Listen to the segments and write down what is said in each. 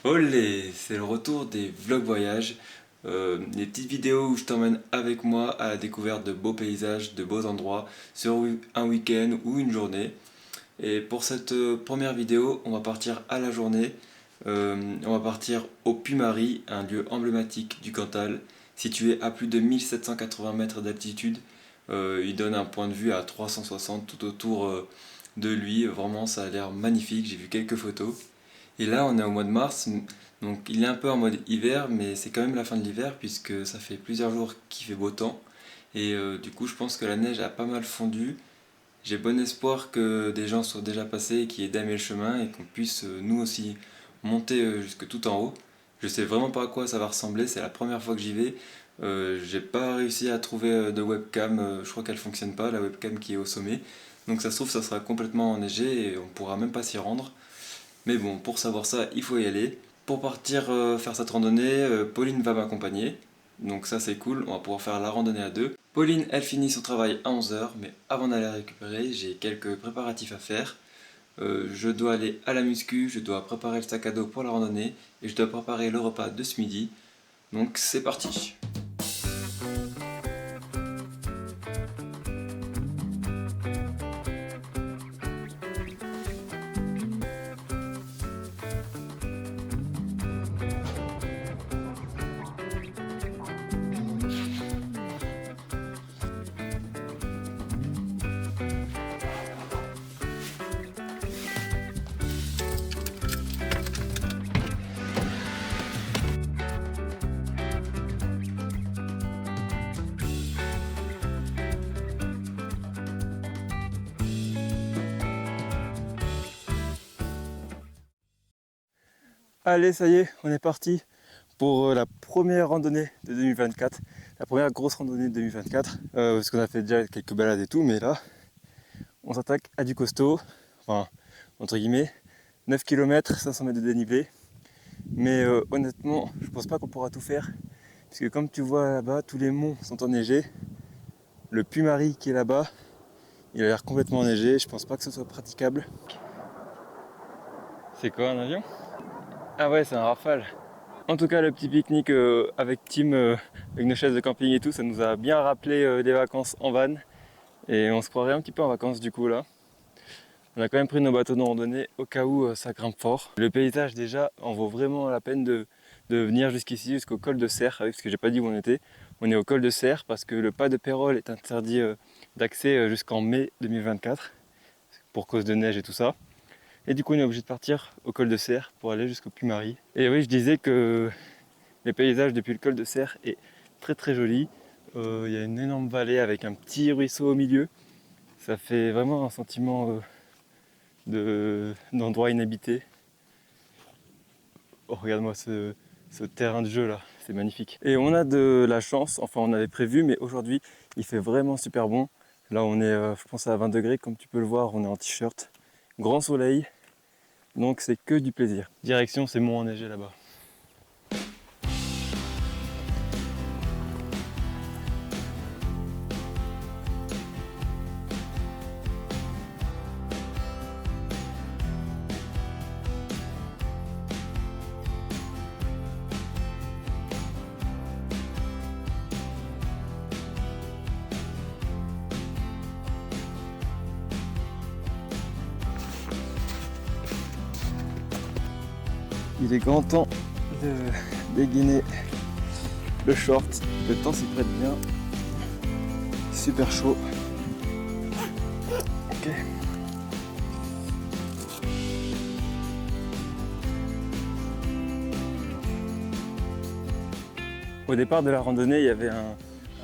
Olé, c'est le retour des vlogs voyages, des petites vidéos où je t'emmène avec moi à la découverte de beaux paysages, de beaux endroits sur un week-end ou une journée. Et pour cette première vidéo, on va partir à la journée. On va partir au Puy-Marie, un lieu emblématique du Cantal, situé à plus de 1780 mètres d'altitude. Il donne un point de vue à 360 tout autour de lui. Vraiment, ça a l'air magnifique. J'ai vu quelques photos. Et là, on est au mois de mars, donc il est un peu en mode hiver, mais c'est quand même la fin de l'hiver puisque ça fait plusieurs jours qu'il fait beau temps. Et du coup, je pense que la neige a pas mal fondu. J'ai bon espoir que des gens soient déjà passés et qu'il y ait damé le chemin et qu'on puisse nous aussi monter jusque tout en haut. Je sais vraiment pas à quoi ça va ressembler, c'est la première fois que j'y vais. J'ai pas réussi à trouver de webcam, je crois qu'elle fonctionne pas, la webcam qui est au sommet. Donc ça se trouve, ça sera complètement enneigé et on pourra même pas s'y rendre. Mais bon, pour savoir ça, il faut y aller. Pour partir faire cette randonnée, Pauline va m'accompagner. Donc ça c'est cool, on va pouvoir faire la randonnée à deux. Pauline, elle finit son travail à 11 h, mais avant d'aller la récupérer, j'ai quelques préparatifs à faire. Je dois aller à la muscu, je dois préparer le sac à dos pour la randonnée, et je dois préparer le repas de ce midi. Donc c'est parti. Allez, ça y est, on est parti pour la première randonnée de 2024, la première grosse randonnée de 2024, parce qu'on a fait déjà quelques balades et tout, mais là, on s'attaque à du costaud, enfin, entre guillemets, 9 km, 500 mètres de dénivelé, mais honnêtement, je pense pas qu'on pourra tout faire, puisque comme tu vois là-bas, tous les monts sont enneigés, le Puy-Marie qui est là-bas, il a l'air complètement enneigé, je pense pas que ce soit praticable. C'est quoi, un avion? Ah ouais, c'est un Rafale. En tout cas, le petit pique-nique avec Tim, avec nos chaises de camping et tout, ça nous a bien rappelé des vacances en van. Et on se croirait un petit peu en vacances du coup là. On a quand même pris nos bateaux de randonnée au cas où ça grimpe fort. Le paysage déjà en vaut vraiment la peine de venir jusqu'ici, jusqu'au col de Serre, parce que j'ai pas dit où on était. On est au col de Serre parce que le pas de Pérol est interdit d'accès jusqu'en mai 2024 pour cause de neige et tout ça. Et du coup on est obligé de partir au col de Serre pour aller jusqu'au Puy-Marie. Et oui, je disais que les paysages depuis le col de Serre est très très joli. Il y a une énorme vallée avec un petit ruisseau au milieu. Ça fait vraiment un sentiment d'endroit inhabité. Oh, regarde-moi ce terrain de jeu là, c'est magnifique. Et on a de la chance, enfin on avait prévu, mais aujourd'hui il fait vraiment super bon. Là on est, je pense à 20 degrés, comme tu peux le voir, on est en t-shirt. Grand soleil, donc c'est que du plaisir. Direction ces monts enneigés là-bas. Il est grand temps de dégainer le short. Le temps s'y prête bien. Super chaud. Ok. Au départ de la randonnée, il y avait un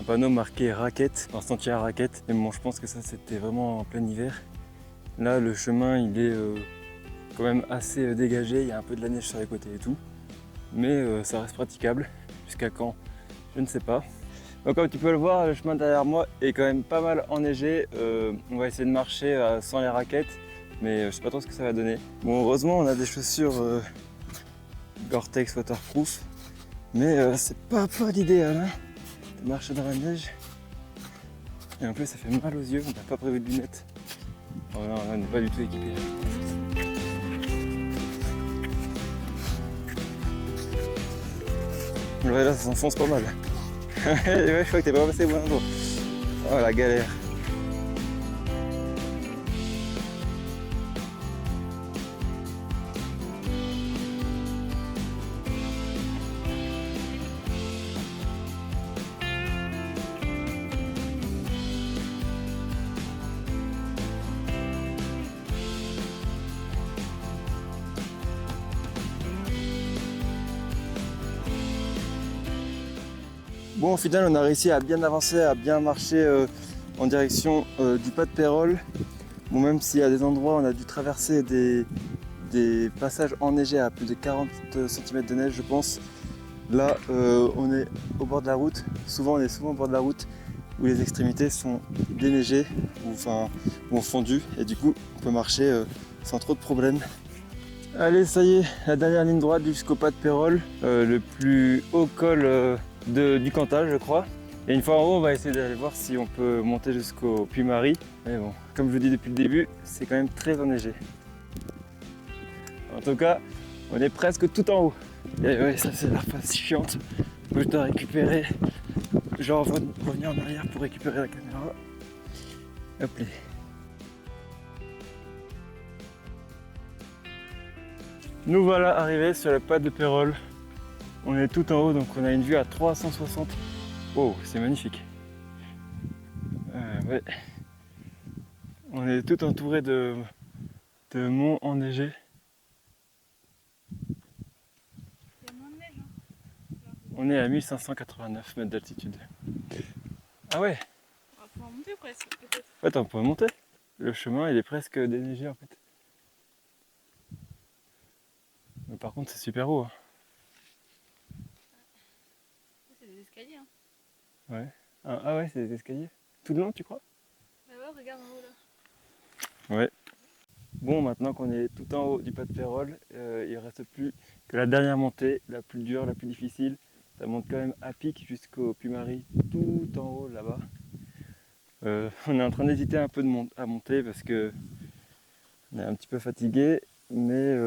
panneau marqué raquette, un sentier à raquette. Mais bon, je pense que ça c'était vraiment en plein hiver. Là, le chemin il est quand même assez dégagé. Il y a un peu de la neige sur les côtés et tout. Mais ça reste praticable. Jusqu'à quand? Je ne sais pas. Donc comme tu peux le voir, le chemin derrière moi est quand même pas mal enneigé. On va essayer de marcher sans les raquettes, mais je sais pas trop ce que ça va donner. Bon, heureusement on a des chaussures Gore-Tex waterproof, mais c'est pas l'idéal hein, de marcher dans la neige. Et en plus ça fait mal aux yeux, on n'a pas prévu de lunettes. Oh non, on n'est pas du tout équipé. Ouais, là, ça s'enfonce pas mal. Ouais, je crois que t'es pas passé au bon endroit. Oh la galère. Bon, au final, on a réussi à bien avancer, à bien marcher en direction du pas de Pérol. Bon, même s'il y a des endroits où on a dû traverser des passages enneigés à plus de 40 cm de neige, je pense. Là, on est au bord de la route. On est souvent au bord de la route où les extrémités sont déneigées ou ont fondu. Et du coup, on peut marcher sans trop de problèmes. Allez, ça y est, la dernière ligne droite jusqu'au pas de Pérol, le plus haut col du Cantal, je crois. Et une fois en haut, on va essayer d'aller voir si on peut monter jusqu'au Puy-Marie. Mais bon, comme je vous dis depuis le début, c'est quand même très enneigé. En tout cas, on est presque tout en haut. Et ouais, ça c'est la phase chiante où je dois récupérer, genre revenir en arrière pour récupérer la caméra. Hop là. Nous voilà arrivés sur le pas de Pérol. On est tout en haut, donc on a une vue à 360. Oh, c'est magnifique. Ouais. On est tout entouré de monts enneigés. Il y a moins de neige, hein. On est à 1589 mètres d'altitude. Ah ouais, On va pouvoir monter presque, peut-être. attends, on peut monter. Le chemin, il est presque déneigé en fait. Mais par contre, c'est super haut. Hein. C'est des escaliers, hein. Ouais. Ah ouais, c'est des escaliers. Tout le long, tu crois? Bah ouais, regarde en haut là. Ouais. Bon, maintenant qu'on est tout en haut du pas de Pérol, il ne reste plus que la dernière montée, la plus dure, la plus difficile. Ça monte quand même à pic jusqu'au Puy-Marie, tout en haut là-bas. On est en train d'hésiter un peu à monter parce que on est un petit peu fatigué, mais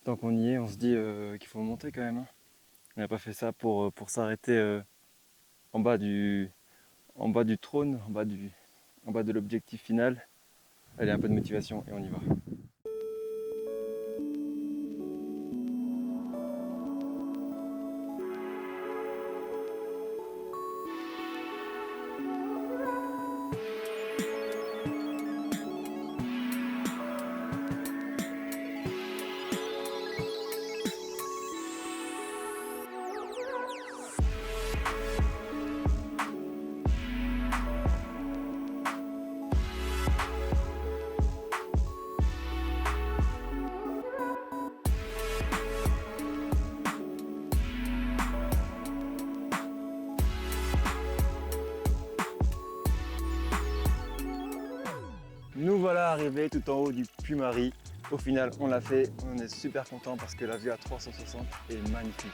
tant qu'on y est, on se dit qu'il faut monter quand même. Hein. On n'a pas fait ça pour s'arrêter en bas du trône, en bas de l'objectif final. Allez, un peu de motivation et on y va. Nous voilà arrivés tout en haut du Puy-Marie. Au final, on l'a fait. On est super content parce que la vue à 360 est magnifique.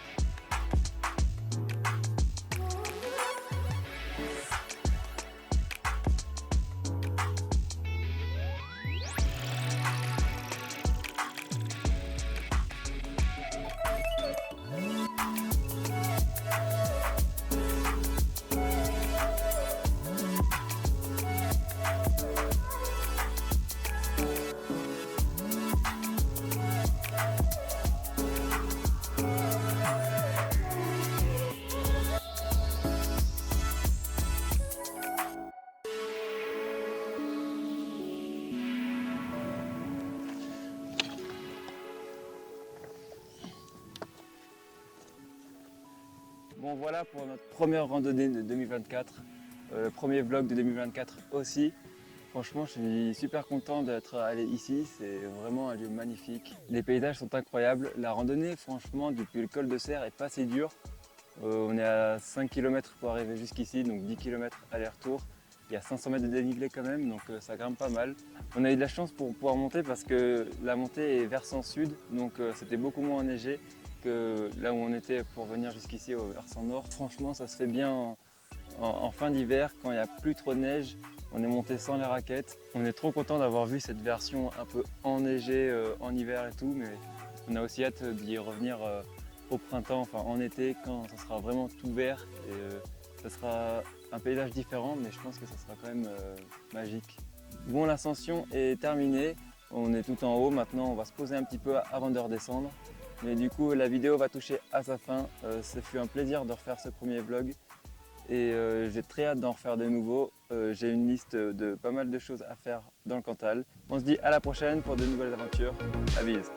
Bon voilà pour notre première randonnée de 2024, le premier vlog de 2024 aussi. Franchement, je suis super content d'être allé ici, c'est vraiment un lieu magnifique. Les paysages sont incroyables. La randonnée, franchement, depuis le col de Serre est pas si dure. On est à 5 km pour arriver jusqu'ici, donc 10 km aller-retour. Il y a 500 mètres de dénivelé quand même, donc ça grimpe pas mal. On a eu de la chance pour pouvoir monter parce que la montée est versant sud, donc c'était beaucoup moins enneigé que là où on était pour venir jusqu'ici au versant nord. Franchement, ça se fait bien en fin d'hiver, quand il n'y a plus trop de neige. On est monté sans les raquettes. On est trop content d'avoir vu cette version un peu enneigée en hiver et tout, mais on a aussi hâte d'y revenir au printemps, enfin en été, quand ça sera vraiment tout vert. Et ça sera un paysage différent, mais je pense que ça sera quand même magique. Bon, l'ascension est terminée. On est tout en haut. Maintenant, on va se poser un petit peu avant de redescendre. Mais du coup, la vidéo va toucher à sa fin. Ça fut un plaisir de refaire ce premier vlog. Et j'ai très hâte d'en refaire de nouveaux. J'ai une liste de pas mal de choses à faire dans le Cantal. On se dit à la prochaine pour de nouvelles aventures. À bise.